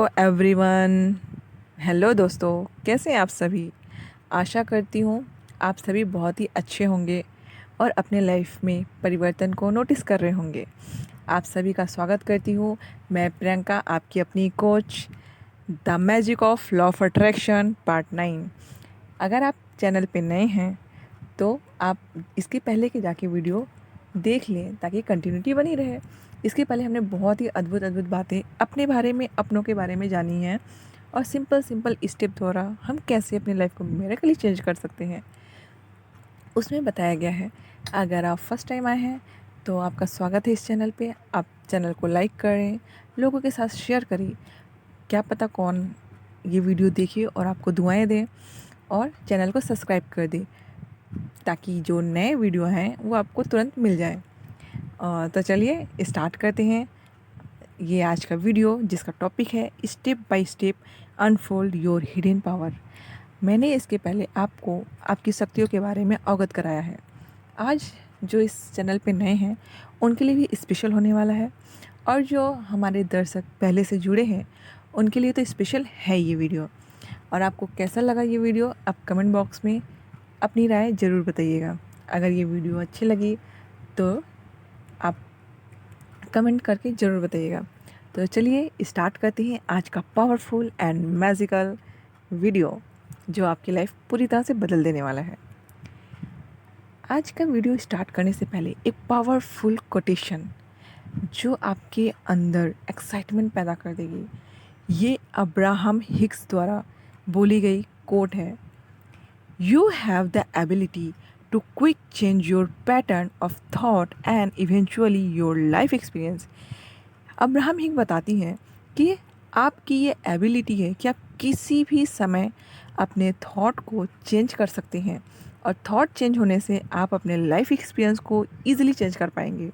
Everyone. Hello दोस्तों, कैसे हैं आप सभी। आशा करती हूँ आप सभी बहुत ही अच्छे होंगे और अपने लाइफ में परिवर्तन को नोटिस कर रहे होंगे। आप सभी का स्वागत करती हूँ। मैं प्रियंका, आपकी अपनी coach, the magic of law of attraction part 9। अगर आप चैनल पे नए हैं तो आप इसके पहले के जाके वीडियो देख लें ताकि कंटिन्यूटी बनी रहे। इसके पहले हमने बहुत ही अद्भुत अद्भुत बातें अपने बारे में, अपनों के बारे में जानी हैं और सिंपल सिंपल स्टेप द्वारा हम कैसे अपनी लाइफ को मिरेकली चेंज कर सकते हैं उसमें बताया गया है। अगर आप फर्स्ट टाइम आए हैं तो आपका स्वागत है इस चैनल पे। आप चैनल को लाइक करें, लोगों के साथ शेयर करें, क्या पता कौन ये वीडियो देखे और आपको दुआएं दें, और चैनल को सब्सक्राइब कर दें ताकि जो नए वीडियो हैं वो आपको तुरंत मिल जाए। तो चलिए स्टार्ट करते हैं ये आज का वीडियो, जिसका टॉपिक है step by step unfold your hidden power. मैंने इसके पहले आपको आपकी शक्तियों के बारे में अवगत कराया है। आज जो इस चैनल पे नए हैं उनके लिए भी स्पेशल होने वाला है, और जो हमारे दर्शक पहले से जुड़े हैं उनके लिए तो स्पेशल है ये वीडियो। और आपको कैसा लगा ये वीडियो, आप कमेंट बॉक्स में अपनी राय ज़रूर बताइएगा। अगर ये वीडियो अच्छी लगी तो आप कमेंट करके ज़रूर बताइएगा। तो चलिए स्टार्ट करते हैं आज का पावरफुल एंड मैजिकल वीडियो, जो आपकी लाइफ पूरी तरह से बदल देने वाला है। आज का वीडियो स्टार्ट करने से पहले एक पावरफुल कोटेशन जो आपके अंदर एक्साइटमेंट पैदा कर देगी, ये अब्राहम हिक्स द्वारा बोली गई कोट है। You have the ability to quick change your pattern of thought and eventually your life experience। Abraham हिक बताती हैं कि आपकी ये एबिलिटी है कि आप किसी भी समय अपने थॉट को चेंज कर सकते हैं, और थॉट चेंज होने से आप अपने लाइफ एक्सपीरियंस को ईजिली चेंज कर पाएंगे।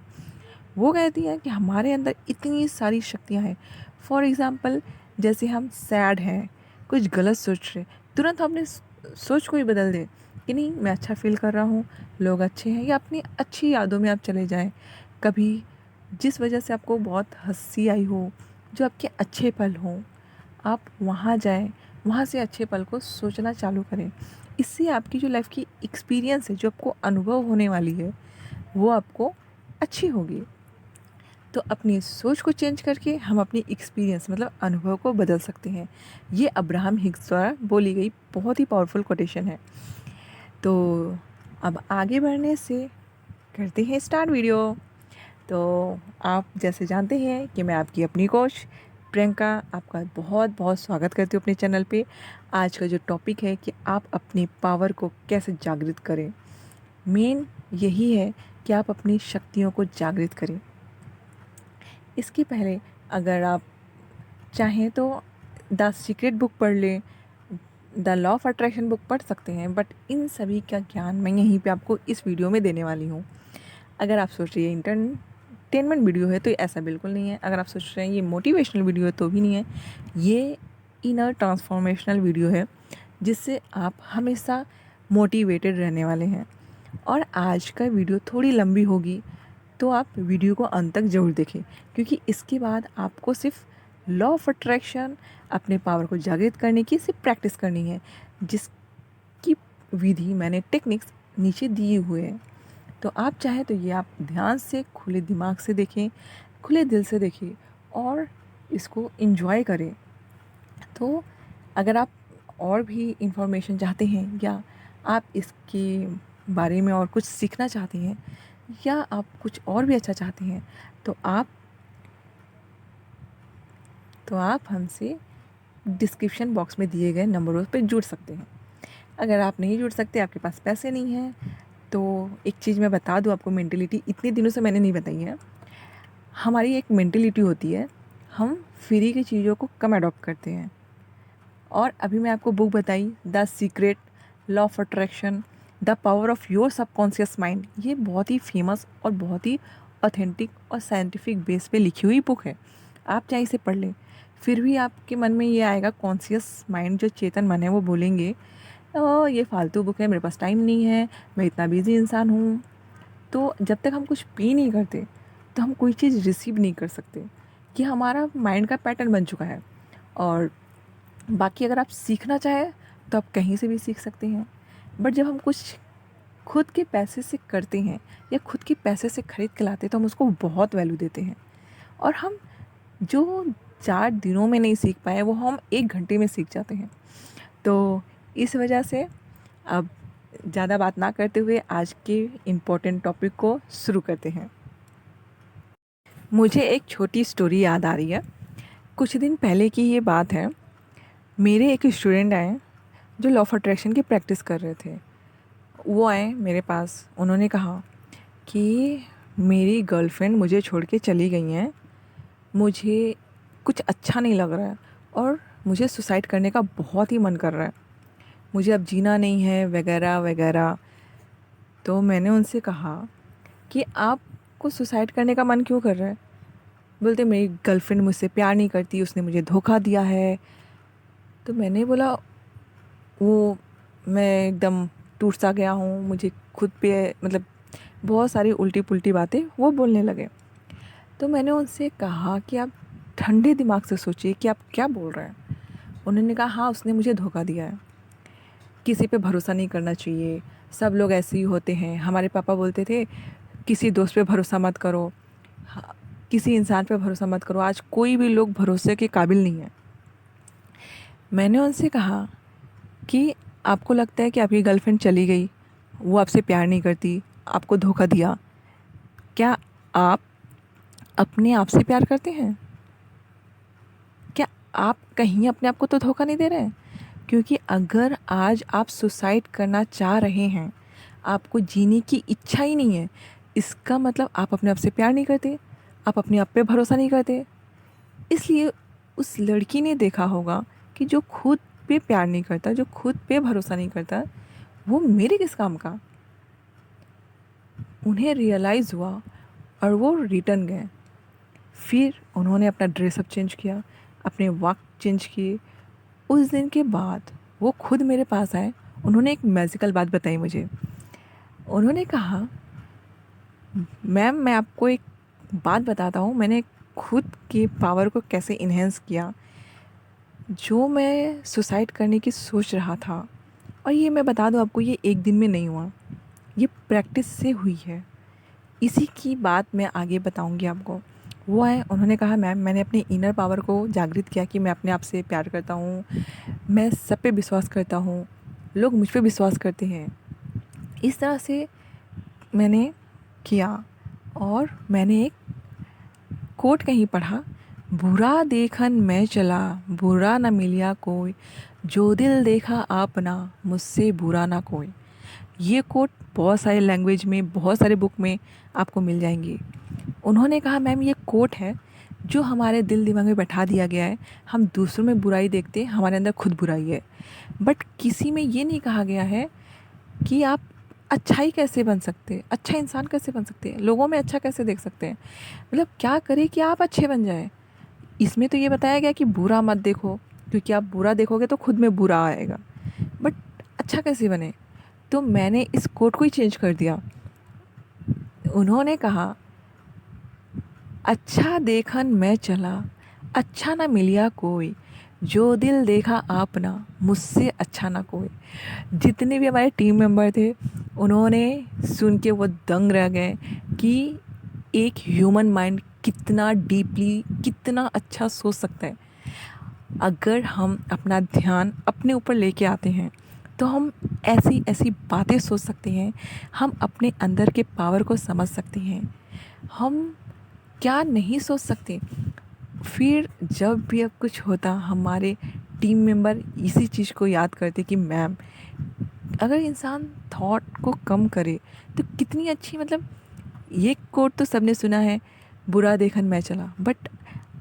वो कहती है कि हमारे अंदर इतनी सारी शक्तियाँ हैं। फॉर एग्ज़ाम्पल, जैसे हम सैड हैं, कुछ गलत सोच रहे, तुरंत हम अपने सोच को ही बदल दें कि नहीं, मैं अच्छा फील कर रहा हूँ, लोग अच्छे हैं, या अपनी अच्छी यादों में आप चले जाएं। कभी जिस वजह से आपको बहुत हंसी आई हो, जो आपके अच्छे पल हों, आप वहाँ जाएं, वहाँ से अच्छे पल को सोचना चालू करें। इससे आपकी जो लाइफ की एक्सपीरियंस है, जो आपको अनुभव होने वाली है, वो आपको अच्छी होगी। तो अपनी सोच को चेंज करके हम अपनी एक्सपीरियंस मतलब अनुभव को बदल सकते हैं। ये अब्राहम हिक्स द्वारा बोली गई बहुत ही पावरफुल कोटेशन है। तो अब आगे बढ़ने से करते हैं स्टार्ट वीडियो। तो आप जैसे जानते हैं कि मैं आपकी अपनी कोच प्रियंका आपका बहुत बहुत स्वागत करती हूँ अपने चैनल पे। आज का जो टॉपिक है कि आप अपनी पावर को कैसे जागृत करें, मेन यही है कि आप अपनी शक्तियों को जागृत करें। इसके पहले अगर आप चाहें तो द सीक्रेट बुक पढ़ लें, the law of attraction book पढ़ सकते हैं, बट इन सभी का ज्ञान मैं यहीं पे आपको इस वीडियो में देने वाली हूँ। अगर आप सोच रही है इंटरटेनमेंट वीडियो है तो ऐसा बिल्कुल नहीं है। अगर आप सोच रहे हैं ये मोटिवेशनल वीडियो है तो भी नहीं है। ये इनर ट्रांसफॉर्मेशनल वीडियो है जिससे आप हमेशा मोटिवेटेड रहने वाले हैं। और आज का वीडियो थोड़ी लंबी होगी तो आप वीडियो को अंत तक ज़रूर देखें, क्योंकि इसके बाद आपको सिर्फ लॉ ऑफ अट्रैक्शन, अपने पावर को जागृत करने की सिर्फ प्रैक्टिस करनी है, जिसकी विधि मैंने टेक्निक्स नीचे दिए हुए हैं। तो आप चाहे तो ये आप ध्यान से, खुले दिमाग से देखें, खुले दिल से देखें और इसको एंजॉय करें। तो अगर आप और भी इंफॉर्मेशन चाहते हैं, या आप इसके बारे में और कुछ सीखना चाहते हैं, या आप कुछ और भी अच्छा चाहते हैं, तो आप हमसे डिस्क्रिप्शन बॉक्स में दिए गए नंबरों पर जुड़ सकते हैं। अगर आप नहीं जुड़ सकते, आपके पास पैसे नहीं हैं, तो एक चीज़ मैं बता दूं आपको, मेंटलिटी इतने दिनों से मैंने नहीं बताई है। हमारी एक मेंटलिटी होती है, हम फ्री की चीज़ों को कम अडॉप्ट करते हैं। और अभी मैं आपको बुक बताई, the secret, law of attraction, the power of your subconscious mind, ये बहुत ही फेमस और बहुत ही ऑथेंटिक और साइंटिफिक बेस पे लिखी हुई बुक है। आप चाहे इसे पढ़ लें, फिर भी आपके मन में ये आएगा, कॉन्शियस माइंड जो चेतन मन है वो बोलेंगे ये फालतू बुक है, मेरे पास टाइम नहीं है, मैं इतना बिजी इंसान हूँ। तो जब तक हम कुछ पे नहीं करते तो हम कोई चीज़ रिसीव नहीं कर सकते। कि हमारा माइंड का पैटर्न बन चुका है, और बाकी अगर आप सीखना चाहें तो आप कहीं से भी सीख सकते हैं। बट जब हम कुछ खुद के पैसे से करते हैं या खुद के पैसे से ख़रीद के लाते हैं तो हम उसको बहुत वैल्यू देते हैं। और हम जो 4 दिनों में नहीं सीख पाए वो हम 1 घंटे में सीख जाते हैं। तो इस वजह से अब ज़्यादा बात ना करते हुए आज के इम्पोर्टेंट टॉपिक को शुरू करते हैं। मुझे एक छोटी स्टोरी याद आ रही है। कुछ दिन पहले की ये बात है। मेरे एक स्टूडेंट आए जो लॉ ऑफ अट्रैक्शन की प्रैक्टिस कर रहे थे। वो आए मेरे पास, उन्होंने कहा कि मेरी गर्लफ्रेंड मुझे छोड़ के चली गई हैं, मुझे कुछ अच्छा नहीं लग रहा है और मुझे सुसाइड करने का बहुत ही मन कर रहा है, मुझे अब जीना नहीं है वगैरह वगैरह। तो मैंने उनसे कहा कि आपको सुसाइड करने का मन क्यों कर रहा है? बोलते मेरी गर्लफ्रेंड मुझसे प्यार नहीं करती, उसने मुझे धोखा दिया है। तो मैंने बोला वो मैं एकदम टूट सा गया हूँ, मुझे खुद पे मतलब बहुत सारी उल्टी पुल्टी बातें वो बोलने लगे। तो मैंने उनसे कहा कि आप ठंडे दिमाग से सोचिए कि आप क्या बोल रहे हैं। उन्होंने कहा हाँ, उसने मुझे धोखा दिया है, किसी पे भरोसा नहीं करना चाहिए, सब लोग ऐसे ही होते हैं। हमारे पापा बोलते थे किसी दोस्त पे भरोसा मत करो, किसी इंसान पे भरोसा मत करो, आज कोई भी लोग भरोसे के काबिल नहीं है। मैंने उनसे कहा कि आपको लगता है कि आपकी गर्लफ्रेंड चली गई, वो आपसे प्यार नहीं करती, आपको धोखा दिया, क्या आप अपने आप से प्यार करते हैं? क्या आप कहीं अपने आप को तो धोखा नहीं दे रहे हैं? क्योंकि अगर आज आप सुसाइड करना चाह रहे हैं, आपको जीने की इच्छा ही नहीं है, इसका मतलब आप अपने आप से प्यार नहीं करते, आप अपने आप पे भरोसा नहीं करते। इसलिए उस लड़की ने देखा होगा कि जो खुद पे प्यार नहीं करता, जो खुद पे भरोसा नहीं करता, वो मेरे किस काम का। उन्हें रियलाइज़ हुआ और वो रिटर्न गए। फिर उन्होंने अपना ड्रेसअप चेंज किया, अपने वक्त चेंज किए। उस दिन के बाद वो खुद मेरे पास आए। उन्होंने एक मैजिकल बात बताई मुझे। उन्होंने कहा मैम मैं आपको एक बात बताता हूँ, मैंने खुद की पावर को कैसे इन्हेंस किया। जो मैं सुसाइड करने की सोच रहा था, और ये मैं बता दूँ आपको, ये एक दिन में नहीं हुआ, ये प्रैक्टिस से हुई है। इसी की बात मैं आगे बताऊंगी आपको। वो आए, उन्होंने कहा मैम मैंने अपने इनर पावर को जागृत किया कि मैं अपने आप से प्यार करता हूँ, मैं सब पे विश्वास करता हूँ, लोग मुझ पे विश्वास करते हैं। इस तरह से मैंने किया और मैंने एक कोट कहीं पढ़ा, बुरा देखन मैं चला बुरा न मिलिया कोई, जो दिल देखा आपना मुझसे बुरा ना कोई। ये कोट बहुत सारे लैंग्वेज में, बहुत सारे बुक में आपको मिल जाएंगी। उन्होंने कहा मैम ये कोट है जो हमारे दिल दिमाग में बैठा दिया गया है। हम दूसरों में बुराई देखते हैं, हमारे अंदर खुद बुराई है, बट किसी में ये नहीं कहा गया है कि आप अच्छाई कैसे बन सकते हैं, अच्छा इंसान कैसे बन सकते हैं, लोगों में अच्छा कैसे देख सकते हैं, मतलब क्या करें कि आप अच्छे बन जाएं। इसमें तो ये बताया गया कि बुरा मत देखो, क्योंकि आप बुरा देखोगे तो खुद में बुरा आएगा, बट अच्छा कैसे बने। तो मैंने इस कोट को ही चेंज कर दिया। उन्होंने कहा अच्छा देखन मैं चला अच्छा ना मिलिया कोई, जो दिल देखा आपना मुझसे अच्छा ना कोई। जितने भी हमारे टीम मेंबर थे उन्होंने सुन के वो दंग रह गए कि एक ह्यूमन माइंड कितना डीपली, कितना अच्छा सोच सकता है। अगर हम अपना ध्यान अपने ऊपर लेके आते हैं तो हम ऐसी ऐसी बातें सोच सकते हैं, हम अपने अंदर के पावर को समझ सकते हैं, हम क्या नहीं सोच सकते। फिर जब भी अब कुछ होता, हमारे टीम मेंबर इसी चीज़ को याद करते कि मैम अगर इंसान थॉट को कम करे तो कितनी अच्छी, मतलब ये कोट तो सबने सुना है, बुरा देखन मैं चला, बट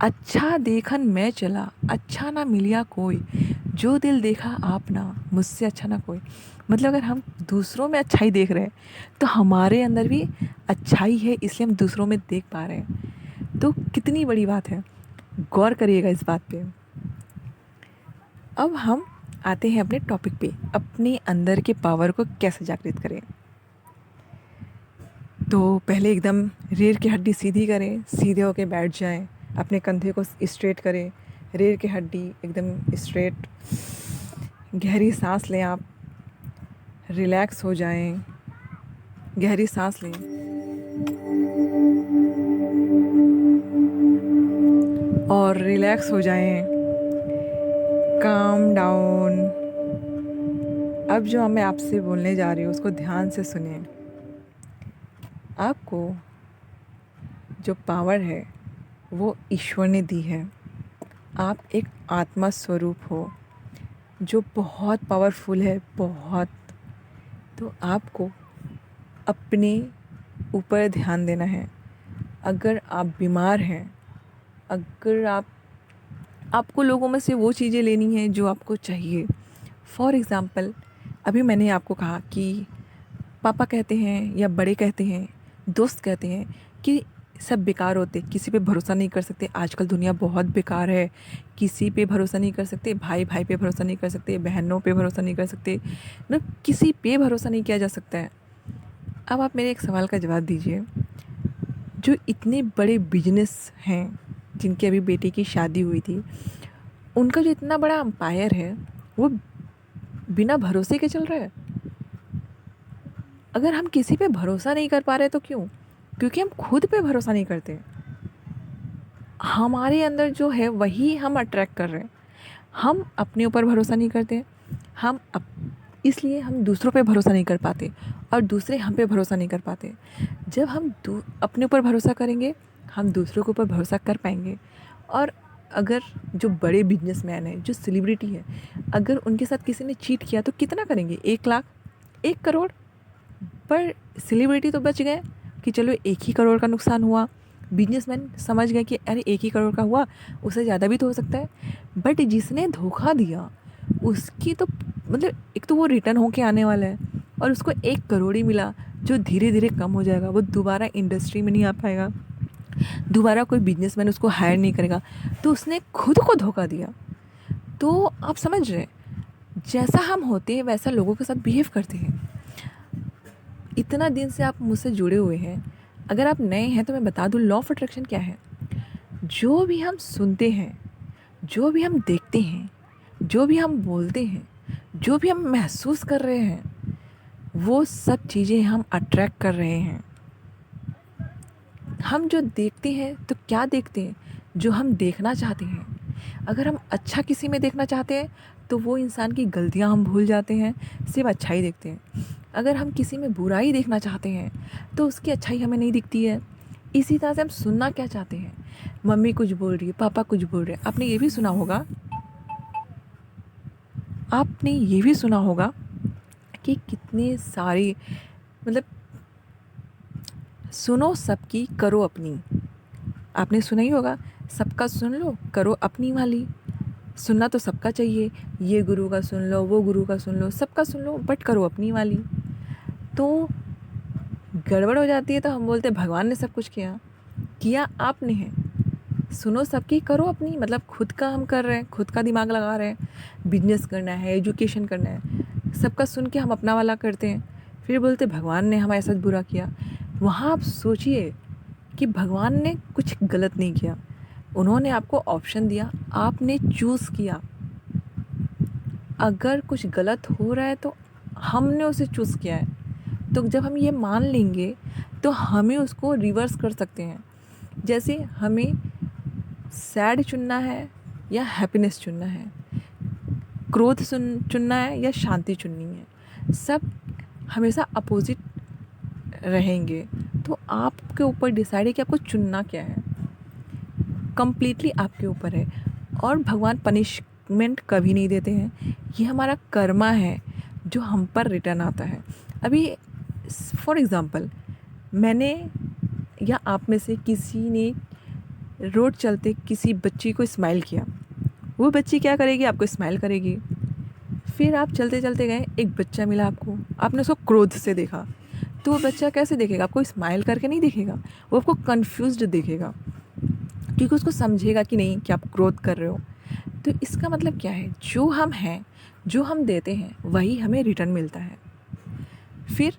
अच्छा देखन मैं चला अच्छा ना मिलिया कोई, जो दिल देखा आपना मुझसे अच्छा ना कोई। मतलब अगर हम दूसरों में अच्छाई देख रहे हैं तो हमारे अंदर भी अच्छाई है, इसलिए हम दूसरों में देख पा रहे हैं। तो कितनी बड़ी बात है, गौर करिएगा इस बात पे। अब हम आते हैं अपने टॉपिक पे, अपने अंदर के पावर को कैसे जागृत करें। तो पहले एकदम रीढ़ की हड्डी सीधी करें, सीधे होके बैठ जाएं, अपने कंधे को स्ट्रेट करें, रीढ़ की हड्डी एकदम स्ट्रेट। गहरी सांस लें आप, रिलैक्स हो जाएं। गहरी सांस लें और रिलैक्स हो जाएं। Calm down. अब जो मैं आपसे बोलने जा रही हूँ उसको ध्यान से सुनिए। आपको जो पावर है वो ईश्वर ने दी है। आप एक आत्मा स्वरूप हो जो बहुत पावरफुल है, बहुत। तो आपको अपने ऊपर ध्यान देना है। अगर आप बीमार हैं, अगर आपको लोगों में से वो चीज़ें लेनी है जो आपको चाहिए। फॉर एग्ज़ाम्पल, अभी मैंने आपको कहा कि पापा कहते हैं या बड़े कहते हैं, दोस्त कहते हैं कि सब बेकार होते, किसी पे भरोसा नहीं कर सकते, आजकल दुनिया बहुत बेकार है, किसी पे भरोसा नहीं कर सकते, भाई भाई पे भरोसा नहीं कर सकते, बहनों पे भरोसा नहीं कर सकते, मतलब किसी पे भरोसा नहीं किया जा सकता है। अब आप मेरे एक सवाल का जवाब दीजिए। जो इतने बड़े बिजनेस हैं, जिनकी अभी बेटी की शादी हुई थी, उनका जो इतना बड़ा एम्पायर है वो बिना भरोसे के चल रहा है। अगर हम किसी पे भरोसा नहीं कर पा रहे तो क्यों? क्योंकि हम खुद पे भरोसा नहीं करते। हमारे अंदर जो है वही हम अट्रैक्ट कर रहे हैं। हम अपने ऊपर भरोसा नहीं करते, इसलिए हम दूसरों पे भरोसा नहीं कर पाते और दूसरे हम पे भरोसा नहीं कर पाते। जब हम अपने ऊपर भरोसा करेंगे, हम दूसरों के ऊपर भरोसा कर पाएंगे। और अगर जो बड़े बिजनेसमैन हैं, जो सेलिब्रिटी है, अगर उनके साथ किसी ने चीट किया तो कितना करेंगे? 1 लाख, 1 करोड़। पर सेलिब्रिटी तो बच गए कि चलो 1 ही करोड़ का नुकसान हुआ। बिजनेसमैन समझ गए कि अरे 1 ही करोड़ का हुआ, उससे ज़्यादा भी तो हो सकता है। बट जिसने धोखा दिया उसकी तो मतलब एक तो वो रिटर्न होके आने वाला है और उसको 1 करोड़ ही मिला, जो धीरे धीरे कम हो जाएगा। वो दोबारा इंडस्ट्री में नहीं आ पाएगा, दोबारा कोई बिजनेसमैन उसको हायर नहीं करेगा। तो उसने खुद को धोखा दिया। तो आप समझ रहे, जैसा हम होते हैं वैसा लोगों के साथ बिहेव करते हैं। इतना दिन से आप मुझसे जुड़े हुए हैं, अगर आप नए हैं तो मैं बता दूं लॉ ऑफ अट्रैक्शन क्या है। जो भी हम सुनते हैं, जो भी हम देखते हैं, जो भी हम बोलते हैं, जो भी हम महसूस कर रहे हैं, वो सब चीज़ें हम अट्रैक्ट कर रहे हैं। हम जो देखते हैं तो क्या देखते हैं? जो हम देखना चाहते हैं। अगर हम अच्छा किसी में देखना चाहते हैं तो वो इंसान की गलतियां हम भूल जाते हैं, सिर्फ अच्छाई देखते हैं। अगर हम किसी में बुराई देखना चाहते हैं तो उसकी अच्छाई हमें नहीं दिखती है। इसी तरह से हम सुनना क्या चाहते हैं? मम्मी कुछ बोल रही है, पापा कुछ बोल रहे हैं। आपने ये भी सुना होगा कि कितने सारे मतलब सुनो सबकी करो अपनी। आपने सुना ही होगा, सबका सुन लो करो अपनी वाली। सुनना तो सबका चाहिए, ये गुरु का सुन लो, वो गुरु का सुन लो, सबका सुन लो, बट करो अपनी वाली। तो गड़बड़ हो जाती है तो हम बोलते हैं भगवान ने सब कुछ किया। किया आपने है। सुनो सबकी करो अपनी, मतलब खुद का हम कर रहे हैं, खुद का दिमाग लगा रहे हैं। बिजनेस करना है, एजुकेशन करना है, सबका सुन के हम अपना वाला करते हैं, फिर बोलते भगवान ने हमारे साथ बुरा किया। वहाँ आप सोचिए कि भगवान ने कुछ गलत नहीं किया, उन्होंने आपको ऑप्शन दिया, आपने चूज़ किया। अगर कुछ गलत हो रहा है तो हमने उसे चूज़ किया है। तो जब हम ये मान लेंगे तो हमें उसको रिवर्स कर सकते हैं। जैसे हमें सैड चुनना है या हैप्पीनेस चुनना है, क्रोध चुनना है या शांति चुननी है, सब हमेशा अपोजिट रहेंगे। तो आपके ऊपर डिसाइड है कि आपको चुनना क्या है, कम्प्लीटली आपके ऊपर है। और भगवान पनिशमेंट कभी नहीं देते हैं, ये हमारा कर्मा है जो हम पर रिटर्न आता है। अभी फॉर एग्ज़ाम्पल, मैंने या आप में से किसी ने रोड चलते किसी बच्ची को स्माइल किया, वो बच्ची क्या करेगी? आपको स्माइल करेगी। फिर आप चलते चलते गए, एक बच्चा मिला आपको, आपने उसको क्रोध से देखा, तो वो बच्चा कैसे देखेगा? आपको स्माइल करके नहीं देखेगा, वो आपको कन्फ्यूज्ड देखेगा, क्योंकि उसको समझेगा कि नहीं कि आप क्रोध कर रहे हो। तो इसका मतलब क्या है? जो हम हैं, जो हम देते हैं वही हमें रिटर्न मिलता है। फिर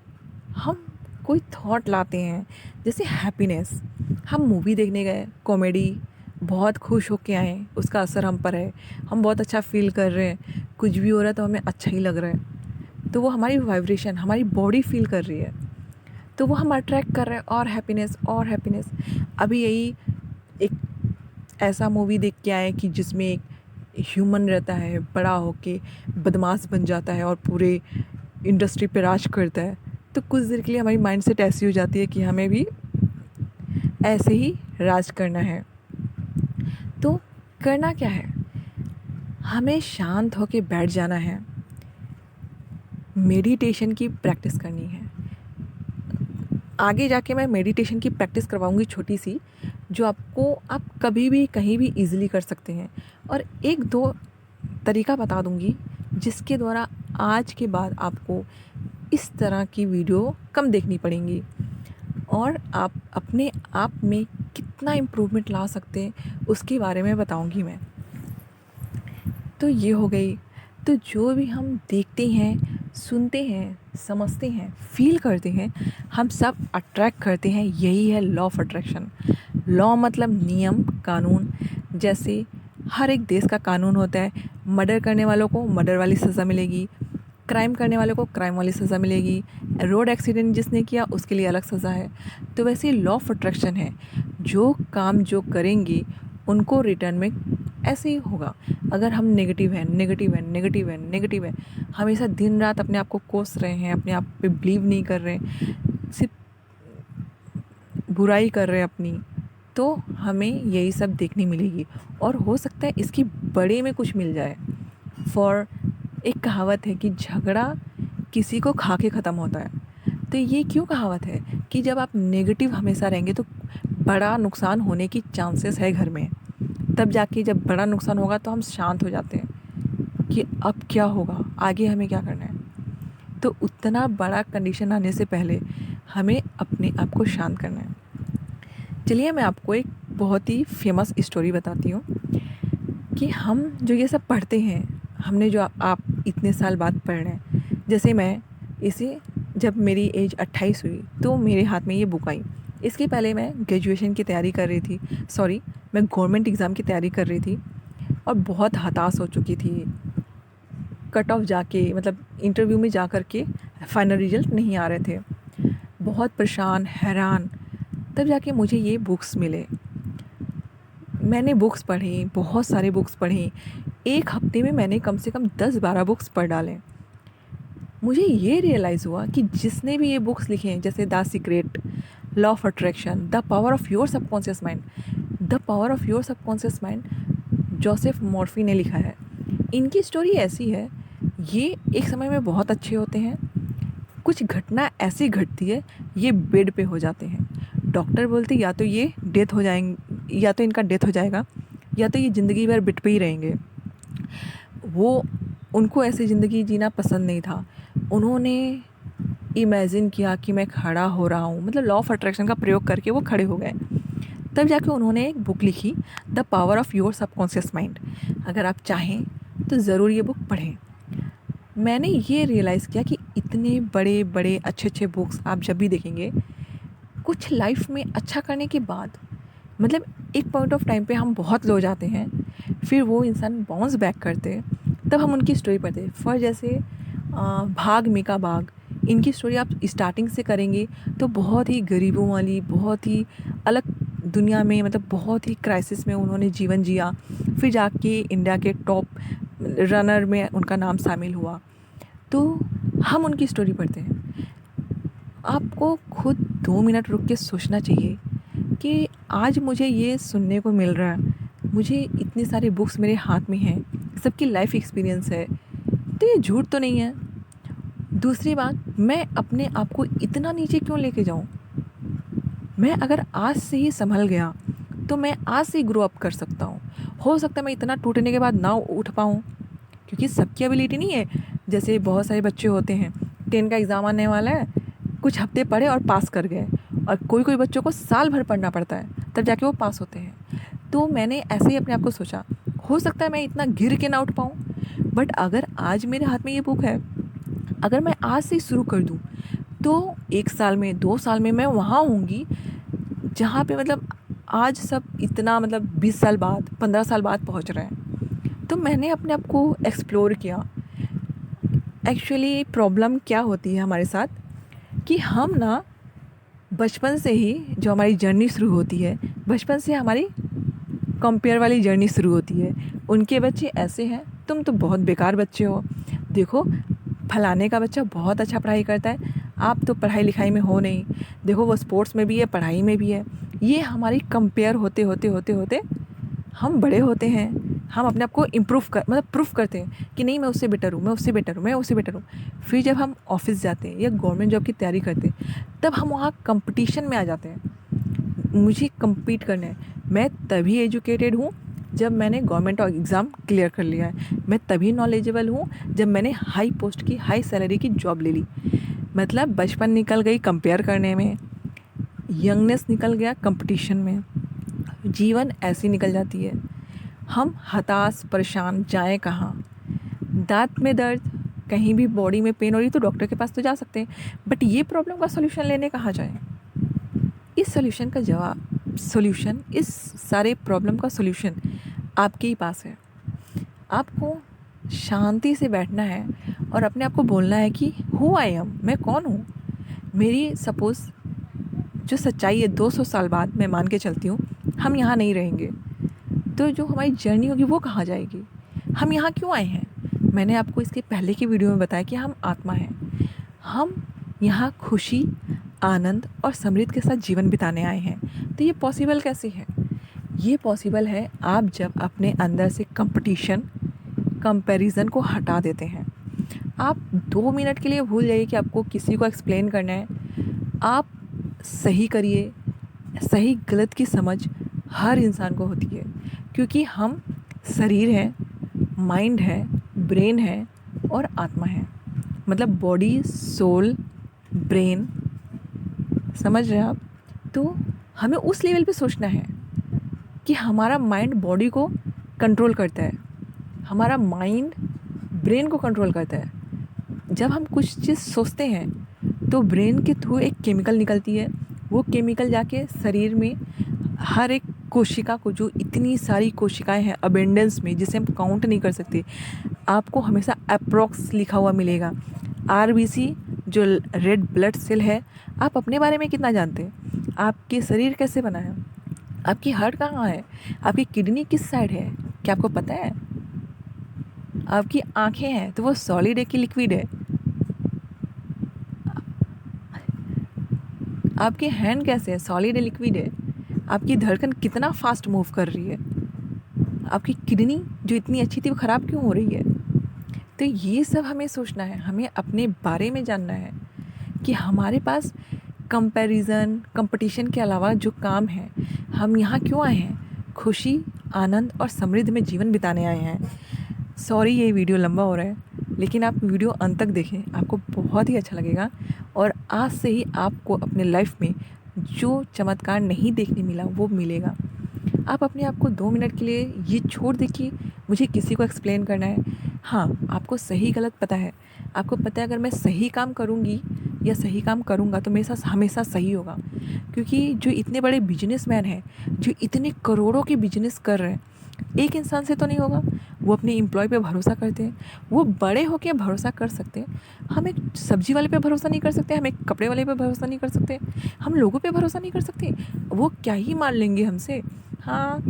हम कोई थॉट लाते हैं, जैसे हैप्पीनेस, हम मूवी देखने गए, कॉमेडी, बहुत खुश होके आए, उसका असर हम पर है, हम बहुत अच्छा फ़ील कर रहे हैं, कुछ भी हो रहा है तो हमें अच्छा ही लग रहा है, तो वो हमारी वाइब्रेशन, हमारी बॉडी फ़ील कर रही है, तो वो हम अट्रैक्ट कर रहे हैं और हैप्पीनेस और हैप्पीनेस। अभी यही एक ऐसा मूवी देख के आए कि जिसमें एक ह्यूमन रहता है, बड़ा होके बदमाश बन जाता है और पूरे इंडस्ट्री पे राज करता है, तो कुछ देर के लिए हमारी माइंडसेट ऐसी हो जाती है कि हमें भी ऐसे ही राज करना है। तो करना क्या है, हमें शांत होके बैठ जाना है, मेडिटेशन की प्रैक्टिस करनी है। आगे जाके मैं मेडिटेशन की प्रैक्टिस करवाऊंगी छोटी सी, जो आप कभी भी कहीं भी इजीली कर सकते हैं, और एक दो तरीका बता दूंगी जिसके द्वारा आज के बाद आपको इस तरह की वीडियो कम देखनी पड़ेंगी और आप अपने आप में कितना इम्प्रूवमेंट ला सकते हैं उसके बारे में बताऊंगी मैं। तो ये हो गई। तो जो भी हम देखते हैं, सुनते हैं, समझते हैं, फील करते हैं, हम सब अट्रैक्ट करते हैं। यही है लॉ ऑफ अट्रैक्शन। लॉ मतलब नियम, कानून। जैसे हर एक देश का कानून होता है, मर्डर करने वालों को मर्डर वाली सज़ा मिलेगी, क्राइम करने वालों को क्राइम वाली सज़ा मिलेगी, रोड एक्सीडेंट जिसने किया उसके लिए अलग सज़ा है। तो वैसे लॉ ऑफ अट्रैक्शन है, जो काम जो करेंगे उनको रिटर्न में ऐसे ही होगा। अगर हम नेगेटिव हैं, नेगेटिव हैं, नेगेटिव हैं, नेगेटिव हैं, हमेशा दिन रात अपने आप को कोस रहे हैं, अपने आप पे बिलीव नहीं कर रहे हैं, सिर्फ बुराई कर रहे हैं अपनी, तो हमें यही सब देखने मिलेगी। और हो सकता है इसकी बड़े में कुछ मिल जाए। फॉर एक कहावत है कि झगड़ा किसी को खा के ख़त्म होता है। तो ये क्यों कहावत है कि जब आप नेगेटिव हमेशा रहेंगे तो बड़ा नुकसान होने की चांसेस है घर में। तब जाके जब बड़ा नुकसान होगा तो हम शांत हो जाते हैं कि अब क्या होगा, आगे हमें क्या करना है। तो उतना बड़ा कंडीशन आने से पहले हमें अपने आप को शांत करना है। चलिए मैं आपको एक बहुत ही फेमस स्टोरी बताती हूँ कि हम जो ये सब पढ़ते हैं, हमने जो आप इतने साल बाद पढ़ रहे हैं। जैसे मैं इसे, जब मेरी एज 28 हुई तो मेरे हाथ में ये बुक आई। इसके पहले मैं ग्रेजुएशन की तैयारी कर रही थी, सॉरी मैं गवर्नमेंट एग्ज़ाम की तैयारी कर रही थी और बहुत हताश हो चुकी थी। कट ऑफ जाके मतलब इंटरव्यू में जा कर के फाइनल रिजल्ट नहीं आ रहे थे, बहुत परेशान हैरान। तब जाके मुझे ये बुक्स मिले। मैंने बुक्स पढ़ी, बहुत सारे बुक्स पढ़ी। एक हफ्ते में मैंने कम से कम 10-12 बुक्स पढ़ डाले। मुझे ये रियलाइज़ हुआ कि जिसने भी ये बुक्स लिखे हैं, जैसे the secret, law of attraction, the power of your subconscious mind, the power of your subconscious mind Joseph Morphy ने लिखा है। इनकी स्टोरी ऐसी है, ये एक समय में बहुत अच्छे होते हैं, कुछ घटना ऐसी घटती है ये बेड पे हो जाते हैं। डॉक्टर बोलते या तो ये डेथ हो जाएंगे, या तो इनका डेथ हो जाएगा, या तो ये ज़िंदगी भर बेड पे ही रहेंगे। वो उनको ऐसी ज़िंदगी जीना पसंद नहीं था। उन्होंने इमेजिन किया कि मैं खड़ा हो रहा हूँ, मतलब लॉ ऑफ अट्रैक्शन का प्रयोग करके वो खड़े हो गए। तब जाके उन्होंने एक बुक लिखी, the power of your subconscious mind. अगर आप चाहें तो ज़रूर ये बुक पढ़ें। मैंने ये रियलाइज़ किया कि इतने बड़े बड़े अच्छे अच्छे बुक्स आप जब भी देखेंगे, कुछ लाइफ में अच्छा करने के बाद, मतलब एक पॉइंट ऑफ टाइम पे हम बहुत लो जाते हैं, फिर वो इंसान बाउंस बैक करते, तब हम उनकी स्टोरी पढ़ते। फॉर जैसे भाग मिका भाग, इनकी स्टोरी आप स्टार्टिंग से करेंगे तो बहुत ही गरीबों वाली, बहुत ही अलग दुनिया में, मतलब बहुत ही क्राइसिस में उन्होंने जीवन जिया, फिर जाके इंडिया के टॉप रनर में उनका नाम शामिल हुआ। तो हम उनकी स्टोरी पढ़ते हैं। आपको खुद 2 मिनट रुक के सोचना चाहिए कि आज मुझे ये सुनने को मिल रहा है, मुझे इतने सारे बुक्स मेरे हाथ में हैं, सबकी लाइफ एक्सपीरियंस है, तो ये झूठ तो नहीं है। दूसरी बात, मैं अपने आप को इतना नीचे क्यों लेके जाऊँ? मैं अगर आज से ही संभल गया तो मैं आज से ही ग्रो अप कर सकता हूँ। हो सकता है मैं इतना टूटने के बाद ना उठ पाऊँ, क्योंकि सबकी एबिलिटी नहीं है। जैसे बहुत सारे बच्चे होते हैं, 10 का एग्ज़ाम आने वाला है, कुछ हफ्ते पढ़े और पास कर गए, और कोई कोई बच्चों को साल भर पढ़ना पड़ता है तब जाके वो पास होते हैं। तो मैंने ऐसे ही अपने आप को सोचा, हो सकता है मैं इतना गिर के ना उठ पाऊँ, बट अगर आज मेरे हाथ में ये बुक है, अगर मैं आज से ही शुरू कर दूँ तो 1 साल में, 2 साल में मैं वहाँ होंगी जहाँ पे मतलब आज सब इतना मतलब 20 साल बाद 15 साल बाद पहुंच रहे हैं। तो मैंने अपने आप को एक्सप्लोर किया। एक्चुअली प्रॉब्लम क्या होती है हमारे साथ कि हम ना बचपन से ही जो हमारी जर्नी शुरू होती है, बचपन से हमारी कंपेयर वाली जर्नी शुरू होती है। उनके बच्चे ऐसे हैं, तुम तो बहुत बेकार बच्चे हो। देखो फलाने का बच्चा बहुत अच्छा पढ़ाई करता है, आप तो पढ़ाई लिखाई में हो नहीं। देखो वो स्पोर्ट्स में भी है, पढ़ाई में भी है। ये हमारी कंपेयर होते होते होते होते हम बड़े होते हैं। हम अपने आप को इम्प्रूव कर मतलब प्रूफ करते हैं कि नहीं मैं उससे बेटर हूँ, मैं उससे बेटर हूँ, मैं उससे बेटर हूँ। फिर जब हम ऑफिस जाते हैं या गवर्नमेंट जॉब की तैयारी करते हैं, तब हम वहाँ कंपटीशन में आ जाते हैं। मुझे compete करना है। मैं तभी एजुकेटेड हूँ जब मैंने गवर्नमेंट एग्ज़ाम क्लियर कर लिया है। मैं तभी नॉलेजेबल हूँ जब मैंने हाई पोस्ट की, हाई सैलरी की जॉब ले ली। मतलब बचपन निकल गई कंपेयर करने में, यंगनेस निकल गया कंपटीशन में। जीवन ऐसी निकल जाती है। हम हताश परेशान जाएं कहाँ। दांत में दर्द, कहीं भी बॉडी में पेन हो रही तो डॉक्टर के पास तो जा सकते हैं, बट ये प्रॉब्लम का सॉल्यूशन लेने कहाँ जाएं। इस सॉल्यूशन का जवाब, सॉल्यूशन, इस सारे प्रॉब्लम का सॉल्यूशन आपके ही पास है। आपको शांति से बैठना है और अपने आप को बोलना है कि हु आई एम, मैं कौन हूँ। मेरी सपोज़ जो सच्चाई है 200 साल बाद मैं मान के चलती हूँ, हम यहाँ नहीं रहेंगे। तो जो हमारी जर्नी होगी वो कहाँ जाएगी। हम यहाँ क्यों आए हैं। मैंने आपको इसके पहले की वीडियो में बताया कि हम आत्मा हैं। हम यहाँ खुशी, आनंद और समृद्धि के साथ जीवन बिताने आए हैं। तो ये पॉसिबल कैसे है। ये पॉसिबल है आप जब अपने अंदर से कंपटीशन, कंपैरिजन को हटा देते हैं। आप 2 मिनट के लिए भूल जाइए कि आपको किसी को एक्सप्लेन करना है। आप सही करिए। सही गलत की समझ हर इंसान को होती है, क्योंकि हम शरीर हैं, माइंड है, ब्रेन है और आत्मा है। मतलब बॉडी, सोल, ब्रेन, समझ रहे हैं आप। तो हमें उस लेवल पे सोचना है कि हमारा माइंड बॉडी को कंट्रोल करता है, हमारा माइंड ब्रेन को कंट्रोल करता है। जब हम कुछ चीज़ सोचते हैं तो ब्रेन के थ्रू एक केमिकल निकलती है। वो केमिकल जाके शरीर में हर एक कोशिका को, जो इतनी सारी कोशिकाएं हैं अबेंडेंस में जिसे हम काउंट नहीं कर सकते, आपको हमेशा अप्रॉक्स लिखा हुआ मिलेगा। आरबीसी जो रेड ब्लड सेल है, आप अपने बारे में कितना जानते हैं। आपके शरीर कैसे बना है, आपकी हार्ट कहाँ है, आपकी किडनी किस साइड है, क्या आपको पता है। आपकी आंखें हैं तो वो सॉलिड है कि लिक्विड है। आपके हैंड कैसे है, सॉलिड है लिक्विड है। आपकी धड़कन कितना फास्ट मूव कर रही है। आपकी किडनी जो इतनी अच्छी थी वो ख़राब क्यों हो रही है। तो ये सब हमें सोचना है, हमें अपने बारे में जानना है कि हमारे पास कंपैरिजन, कंपटीशन के अलावा जो काम है, हम यहाँ क्यों आए हैं। खुशी, आनंद और समृद्धि में जीवन बिताने आए हैं। सॉरी ये वीडियो लंबा हो रहा है, लेकिन आप वीडियो अंत तक देखें, आपको बहुत ही अच्छा लगेगा। और आज से ही आपको अपने लाइफ में जो चमत्कार नहीं देखने मिला वो मिलेगा। आप अपने आप को 2 मिनट के लिए ये छोड़ दें कि मुझे किसी को एक्सप्लेन करना है। हाँ, आपको सही गलत पता है। आपको पता है अगर मैं सही काम करूँगी या सही काम करूँगा तो मेरे साथ हमेशा सही होगा। क्योंकि जो इतने बड़े बिजनेसमैन हैं, जो इतने करोड़ों के बिजनेस कर रहे हैं, एक इंसान से तो नहीं होगा। वो अपने एम्प्लॉय पे भरोसा करते हैं, वो बड़े होकर भरोसा कर सकते हैं। हम एक सब्जी वाले पे भरोसा नहीं कर सकते, हम एक कपड़े वाले पे भरोसा नहीं कर सकते, हम लोगों पे भरोसा नहीं कर सकते। वो क्या ही मान लेंगे हमसे। हाँ,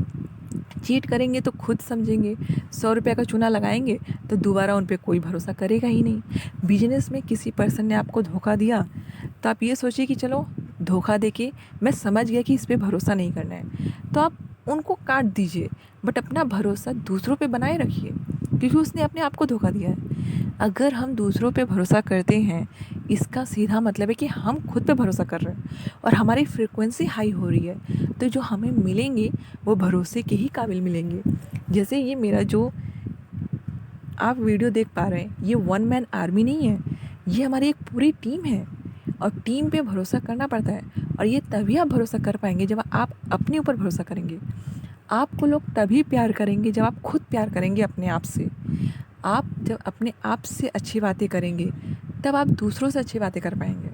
चीट करेंगे तो खुद समझेंगे। 100 रुपये का चूना लगाएंगे तो दोबारा उन पे कोई भरोसा करेगा ही नहीं। बिजनेस में किसी पर्सन ने आपको धोखा दिया तो आप ये सोचिए कि चलो धोखा देके मैं समझ गया कि इस पे भरोसा नहीं करना है, तो आप उनको काट दीजिए, बट अपना भरोसा दूसरों पे बनाए रखिए, क्योंकि उसने अपने आप को धोखा दिया है। अगर हम दूसरों पे भरोसा करते हैं, इसका सीधा मतलब है कि हम खुद पे भरोसा कर रहे हैं और हमारी फ्रीक्वेंसी हाई हो रही है। तो जो हमें मिलेंगे वो भरोसे के ही काबिल मिलेंगे। जैसे ये मेरा जो आप वीडियो देख पा रहे हैं, ये वन मैन आर्मी नहीं है, ये हमारी एक पूरी टीम है। और टीम पे भरोसा करना पड़ता है, और ये तभी आप भरोसा कर पाएंगे जब आप अपने ऊपर भरोसा करेंगे। आपको लोग तभी प्यार करेंगे जब आप खुद प्यार करेंगे अपने आप से। आप जब अपने आप से अच्छी बातें करेंगे तब आप दूसरों से अच्छी बातें कर पाएंगे।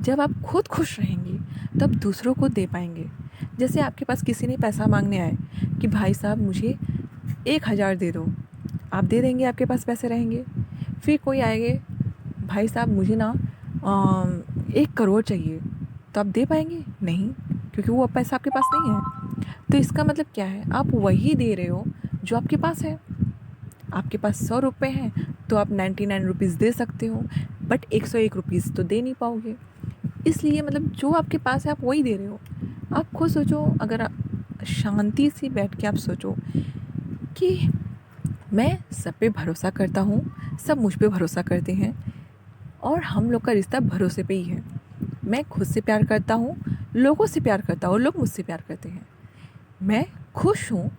जब आप खुद खुश रहेंगे तब दूसरों को दे पाएंगे। जैसे आपके पास किसी ने पैसा मांगने आए कि भाई साहब मुझे 1,000 दे दो, आप दे देंगे, आपके पास पैसे रहेंगे। फिर कोई आएंगे, भाई साहब मुझे ना 1 करोड़ चाहिए, तो आप दे पाएंगे नहीं, क्योंकि वो पैसा आपके पास नहीं है। तो इसका मतलब क्या है, आप वही दे रहे हो जो आपके पास है। आपके पास 100 रुपये हैं तो आप 99 रुपीज़ दे सकते हो, बट 101 रुपीज़ तो दे नहीं पाओगे। इसलिए मतलब जो आपके पास है आप वही दे रहे हो। आप खुद सोचो, अगर आप शांति से बैठ के आप सोचो कि मैं सब पे भरोसा करता हूँ, सब मुझ पे भरोसा करते हैं और हम लोग का रिश्ता भरोसे पे ही है। मैं खुद से प्यार करता हूँ, लोगों से प्यार करता हूँ, लोग मुझसे प्यार करते हैं। मैं खुश हूँ,